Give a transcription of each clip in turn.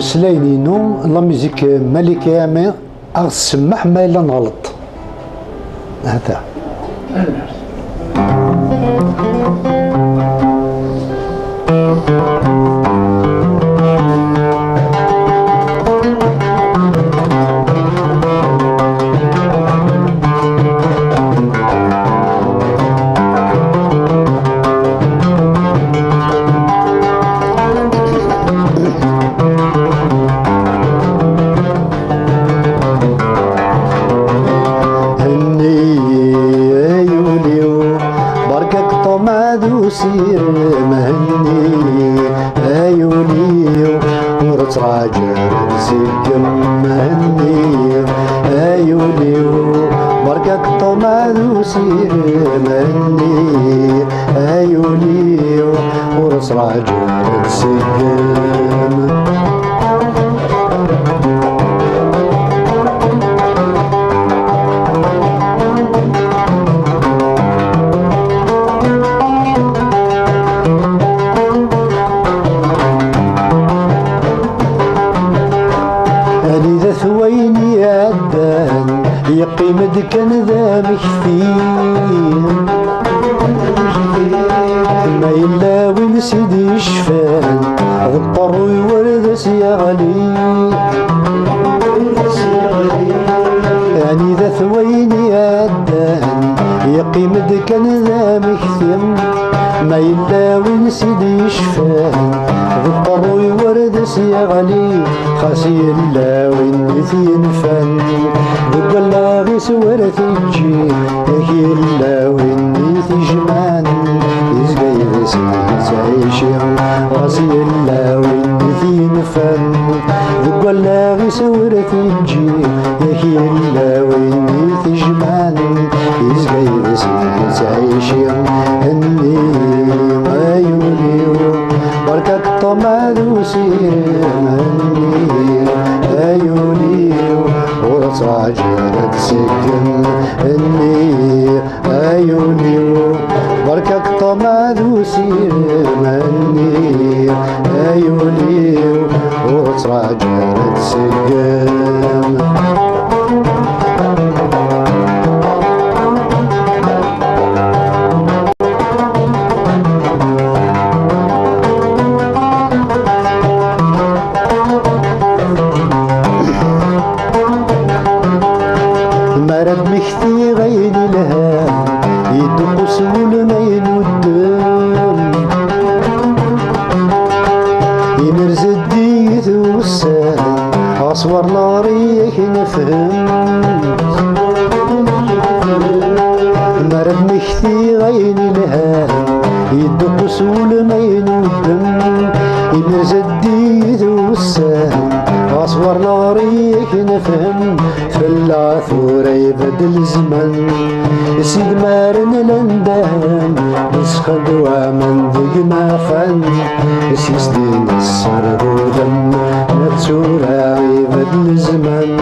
مسلاينينو لا ميوزيك ملكي عامي أغسمح ما إلا نغلط هذا. سير مهني أيوني ورتراجع سيكم مهني أيوني بركك طماد وسير مهني أيوني ورتراجع سيكم. ثويني عدان يقيمد كان ذا مكثين ما إلا وين سيدي شفان ضطر ويورد سيغلي يعني ذا ثويني عدان يقيمد كان ذا مكثين ما إلا وين سيدي شفان ضطر ويورد سيغلي خاسي إلا وين ثينفن ذقلا غي سورة الجي يكي إلا وين ثيجمان يزقى يغسي تعيشي خاسي إلا وين ثينفن ذقلا غي سورة الجي يكي إلا وين ثيجمان يزقى يغسي تعيشي هني ما يوليو بركك طماد وسير مني أيوني ورتراجع تسكن إني أيوني بركك طماد وسير مني أيوني ورتراجع تسكن. مرد مختي غير لها يدق سول ما ينودم يمرز الديث والسان أصور ناريك نفهم. مرد مختي غير لها يدق سول ما ينودم يمرز الديث والسان أصور ناريك نفهم. فلا ثورة يبدل زمن سيد مارن لندان نسخد ومن ذق ما فن سيسدين السرد ودم نتسورة يبدل زمن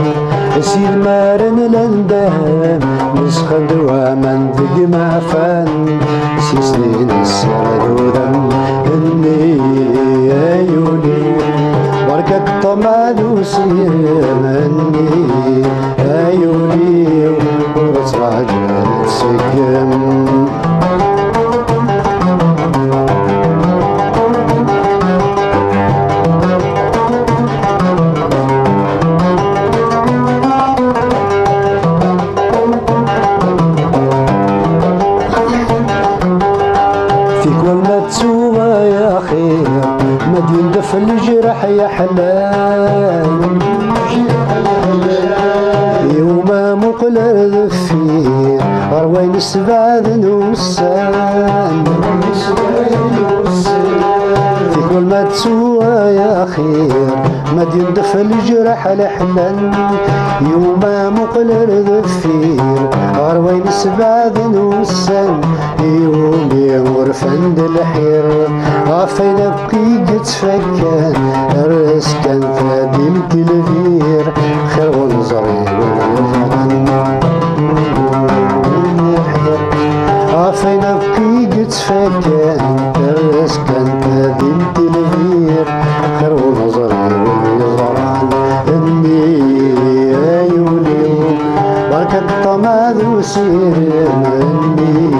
سيد مارن لندان نسخد ومن ذق ما فن سيسدين السرد ودم إني أيوني بركك طماد وسير مني أيوني ورتراجع تسكن. فيك وما تسوى يا خير مدين دف الجرح يا حلال يوم مقلر ذفير أروين السباد نوسان في كل ما تسوى يا خير مدين دف الجرح لحلال يوم مقلر ذفير أروين السباد نوسان يوم يغرفن الحير عفين بقي قد فكان الرسكن ثابي الكلفير خير ونظري عفين بقي قد فكان الرس كانت بنت الغير خير ونظري واليزران اني يا يوليو بركة طماذ وسير اني